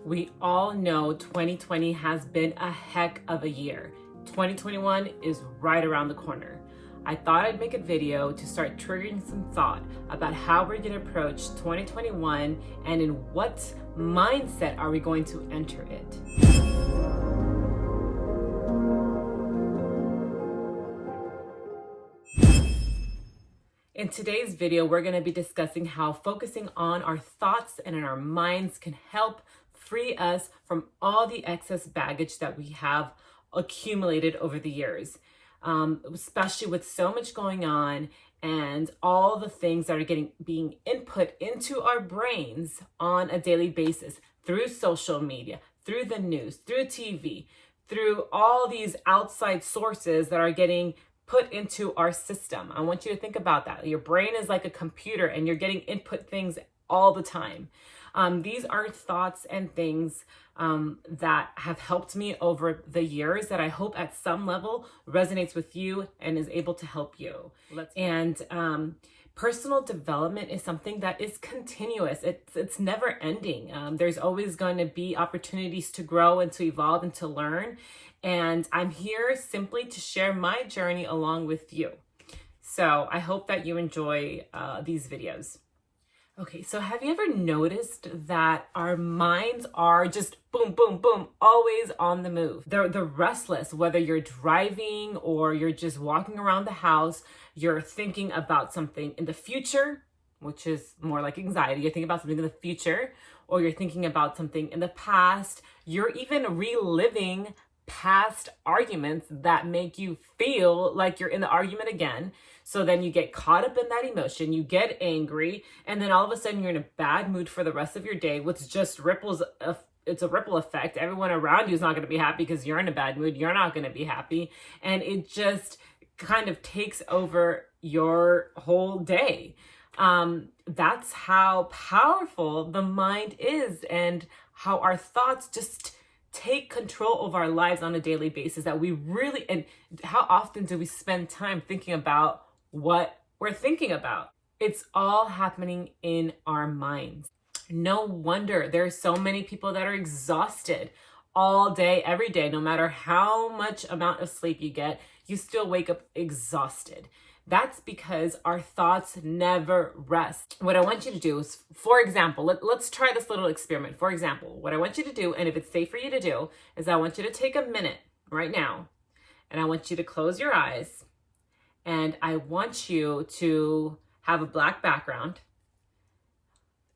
We all know 2020 has been a heck of a year. 2021 is right around the corner. I thought I'd make a video to start triggering some thought about how we're going to approach 2021 and in what mindset are we going to enter it. In today's video, we're going to be discussing how focusing on our thoughts and in our minds can help free us from all the excess baggage that we have accumulated over the years, especially with so much going on and all the things that are being input into our brains on a daily basis through social media, through the news, through TV, through all these outside sources that are getting put into our system. I want you to think about that. Your brain is like a computer and you're getting input things all the time. These are thoughts and things that have helped me over the years that I hope at some level resonates with you and is able to help you. Personal development is something that is continuous. It's never ending. There's always going to be opportunities to grow and to evolve and to learn. And I'm here simply to share my journey along with you. So I hope that you enjoy these videos. Okay, so have you ever noticed that our minds are just boom, boom, boom, always on the move? They're restless, whether you're driving or you're just walking around the house, you're thinking about something in the future, which is more like anxiety. You're thinking about something in the future, or you're thinking about something in the past. You're even reliving past arguments that make you feel like you're in the argument again. So then you get caught up in that emotion, you get angry, and then all of a sudden you're in a bad mood for the rest of your day, which just ripples. It's a ripple effect. Everyone around you is not going to be happy because you're in a bad mood. You're not going to be happy. And it just kind of takes over your whole day. That's how powerful the mind is and how our thoughts just take control of our lives on a daily basis, that we really, and how often do we spend time thinking about what we're thinking about? It's all happening in our minds. No wonder there are so many people that are exhausted all day, every day. No matter how much amount of sleep you get, you still wake up exhausted. That's because our thoughts never rest. What I want you to do is, for example, let's try this little experiment. For example, what I want you to do, and if it's safe for you to do, is I want you to take a minute right now, and I want you to close your eyes, and I want you to have a black background,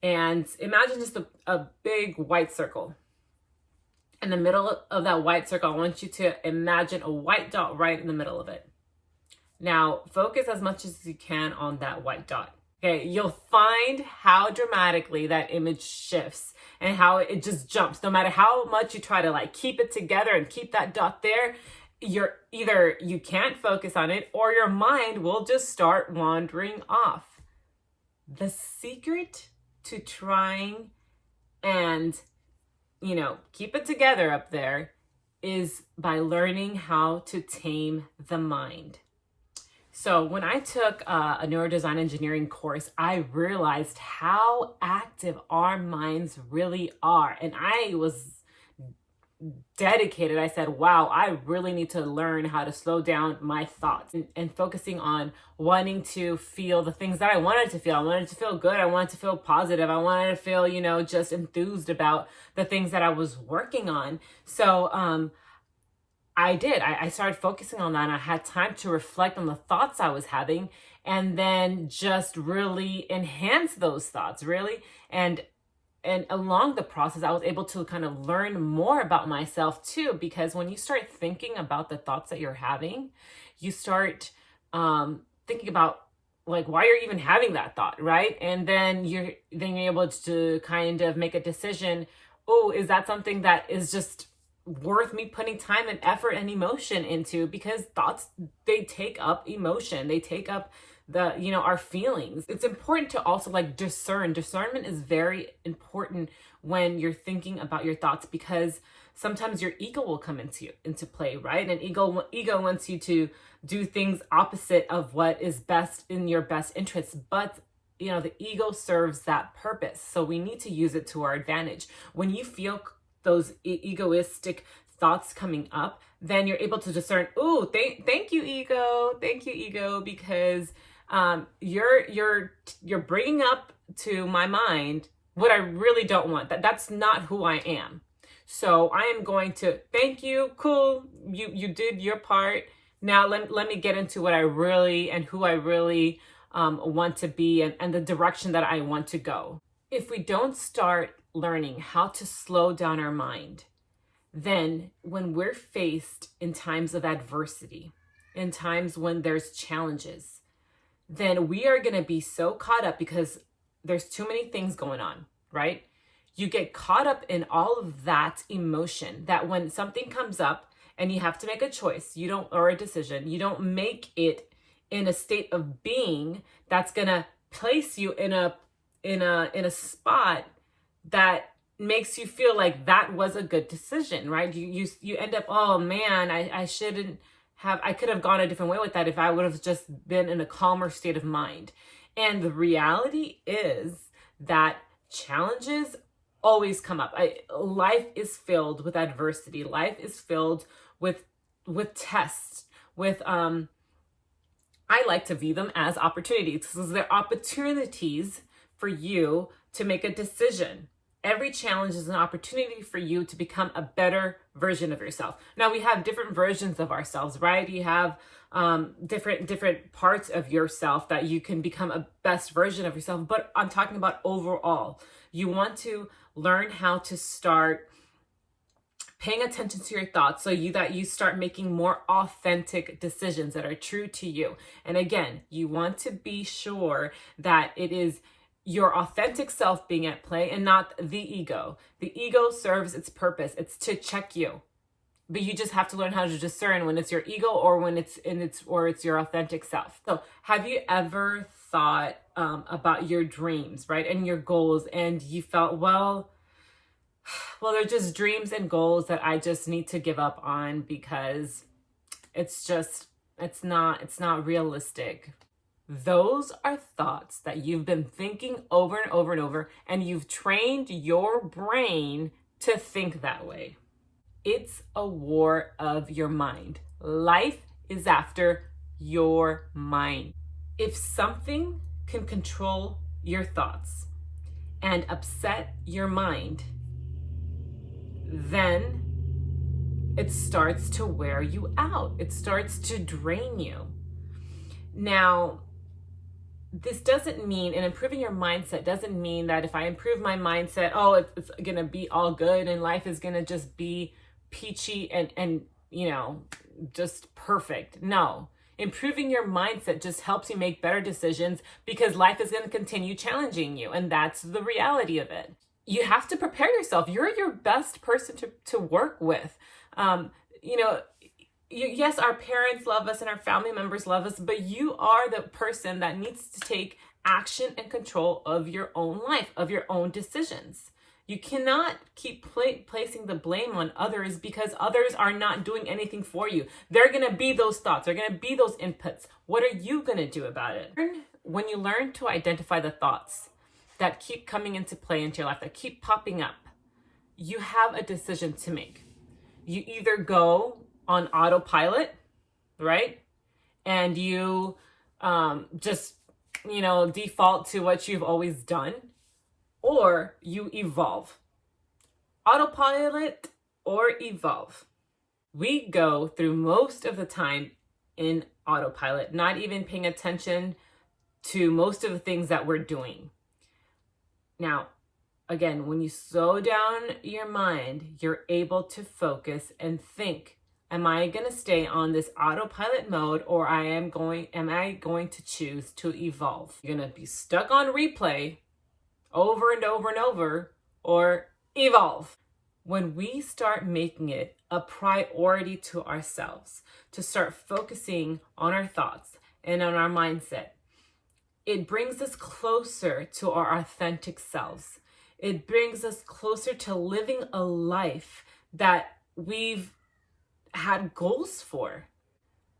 and imagine just a big white circle. In the middle of that white circle, I want you to imagine a white dot right in the middle of it. Now, focus as much as you can on that white dot. Okay, you'll find how dramatically that image shifts and how it just jumps. No matter how much you try to keep it together and keep that dot there, you can't focus on it, or your mind will just start wandering off. The secret to trying and, keep it together up there is by learning how to tame the mind. So when I took a neurodesign engineering course, I realized how active our minds really are. And I was dedicated. I said, wow, I really need to learn how to slow down my thoughts and focusing on wanting to feel the things that I wanted to feel. I wanted to feel good. I wanted to feel positive. I wanted to feel, just enthused about the things that I was working on. So, I did. I started focusing on that, and I had time to reflect on the thoughts I was having and then just really enhance those thoughts, really. And along the process, I was able to kind of learn more about myself too, because when you start thinking about the thoughts that you're having, you start thinking about why you're even having that thought, right? And then you're able to kind of make a decision. Oh, is that something that is just worth me putting time and effort and emotion into? Because thoughts, they take up emotion. They take up our feelings. It's important to also discern. Discernment is very important when you're thinking about your thoughts, because sometimes your ego will come into play, right? And ego wants you to do things opposite of what is best in your best interests. But the ego serves that purpose. So we need to use it to our advantage. When you feel those egoistic thoughts coming up, then you're able to discern, ooh, thank you, ego, because you're bringing up to my mind what I really don't want. That's not who I am. So I am going to thank you. Cool. You did your part. Now let me get into what I really and who I really want to be, and the direction that I want to go. If we don't start learning how to slow down our mind, then when we're faced in times of adversity, in times when there's challenges, then we are going to be so caught up because there's too many things going on, right? You get caught up in all of that emotion that when something comes up and you have to make a choice, or a decision, you don't make it in a state of being that's going to place you in a spot that makes you feel like that was a good decision, right? You end up, oh man, I could have gone a different way with that if I would have just been in a calmer state of mind. And the reality is that challenges always come up. Life is filled with adversity. Life is filled with tests, with I like to view them as opportunities, because they're opportunities for you to make a decision. Every challenge is an opportunity for you to become a better version of yourself. Now, we have different versions of ourselves, right? You have different parts of yourself that you can become a best version of yourself. But I'm talking about overall. You want to learn how to start paying attention to your thoughts so that you start making more authentic decisions that are true to you. And again, you want to be sure that it is your authentic self being at play and not the ego. The ego serves its purpose. It's to check you. But you just have to learn how to discern when it's your ego or when it's your authentic self. So have you ever thought about your dreams, right? And your goals, and you felt, well, they're just dreams and goals that I just need to give up on because it's not realistic. Those are thoughts that you've been thinking over and over and over, and you've trained your brain to think that way. It's a war of your mind. Life is after your mind. If something can control your thoughts and upset your mind, then it starts to wear you out. It starts to drain you. Now, this doesn't mean, and improving your mindset doesn't mean that if I improve my mindset, it's going to be all good and life is going to just be peachy and just perfect. No. Improving your mindset just helps you make better decisions because life is going to continue challenging you. And that's the reality of it. You have to prepare yourself. You're your best person to work with. Yes, our parents love us and our family members love us, but you are the person that needs to take action and control of your own life, of your own decisions. You cannot keep placing the blame on others because others are not doing anything for you. They're going to be those thoughts. They're going to be those inputs. What are you going to do about it? When you learn to identify the thoughts that keep coming into play into your life, that keep popping up, you have a decision to make. You either go on autopilot, right? And you default to what you've always done, or you evolve. Autopilot or evolve. We go through most of the time in autopilot, not even paying attention to most of the things that we're doing. Now, again, when you slow down your mind, you're able to focus and think. Am I going to stay on this autopilot mode, or am I going to choose to evolve? You're going to be stuck on replay over and over and over, or evolve. When we start making it a priority to ourselves, to start focusing on our thoughts and on our mindset, it brings us closer to our authentic selves. It brings us closer to living a life that we've had goals for.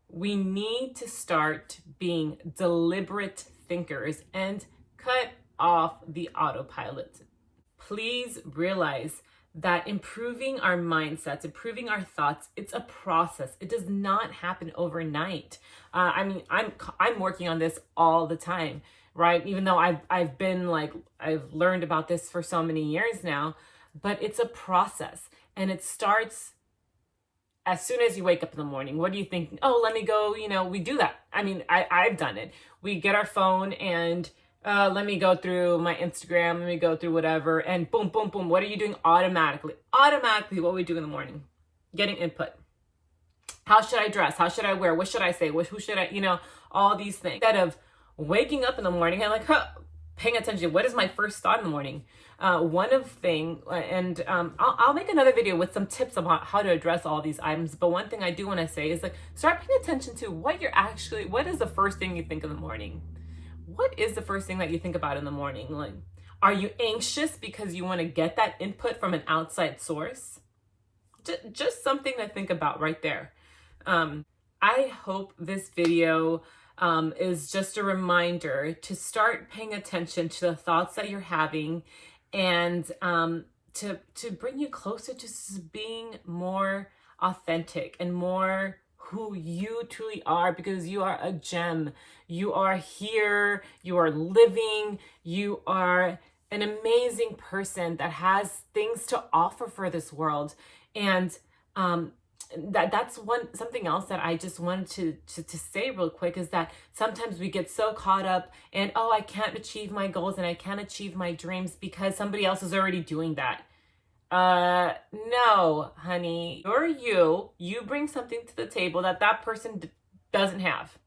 We need to start being deliberate thinkers and cut off the autopilot. Please realize that improving our mindsets, improving our thoughts, it's a process. It does not happen overnight. I'm working on this all the time, right? Even though I've been like, I've learned about this for so many years now, but it's a process, and it starts as soon as you wake up in the morning. What do you think? Oh, let me go, we do that. I've done it. We get our phone and let me go through my Instagram, let me go through whatever, and boom, boom, boom. What are you doing automatically? Automatically, what we do in the morning? Getting input. How should I dress? How should I wear? What should I say? Who should I, all these things. Instead of waking up in the morning and paying attention, what is my first thought in the morning? One of thing, and I'll make another video with some tips about how to address all these items. But one thing I do want to say is start paying attention to what is the first thing you think in the morning? What is the first thing that you think about in the morning? Like, are you anxious because you want to get that input from an outside source? Just something to think about right there. I hope this video is just a reminder to start paying attention to the thoughts that you're having, and to bring you closer to being more authentic and more who you truly are, because you are a gem. You are here, you are living, you are an amazing person that has things to offer for this world. And that's something else that I just wanted to say real quick, is that sometimes we get so caught up in, oh, I can't achieve my goals and I can't achieve my dreams because somebody else is already doing that. No, honey, you bring something to the table that person doesn't have.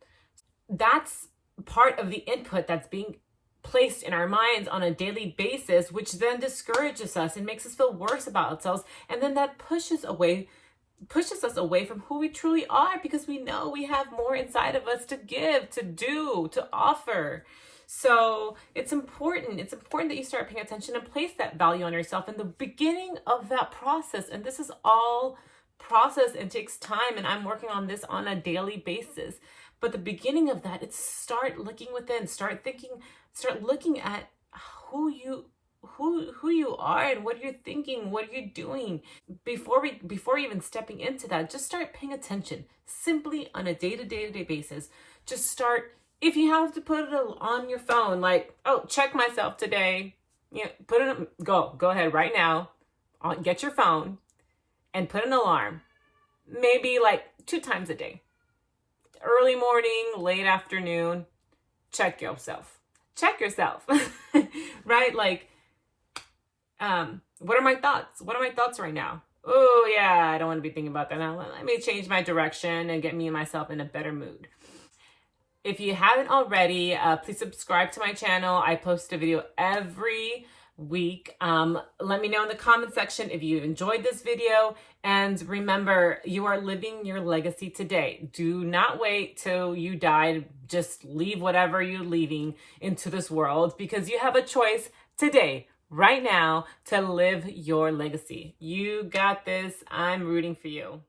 That's part of the input that's being placed in our minds on a daily basis, which then discourages us and makes us feel worse about ourselves. And then that pushes us away from who we truly are, because we know we have more inside of us to give, to do, to offer. So it's important that you start paying attention and place that value on yourself in the beginning of that process. And this is all process and takes time, and I'm working on this on a daily basis. But the beginning of that, it's start looking within, start looking at who you are and what you're thinking, what you're doing. Before even stepping into that, just start paying attention simply on a day-to-day basis. Just start. If you have to put it on your phone, like, oh, check myself today, put it, go ahead right now, get your phone and put an alarm, maybe like 2 times a day, early morning, late afternoon. Check yourself, right? Like, what are my thoughts right now? Oh yeah, I don't want to be thinking about that now. Let me change my direction and get me and myself in a better mood. If you haven't already, please subscribe to my channel. I post a video every week. Let me know in the comment section if you enjoyed this video. And remember, you are living your legacy today. Do not wait till you die to just leave whatever you're leaving into this world, because you have a choice today, right now, to live your legacy. You got this. I'm rooting for you.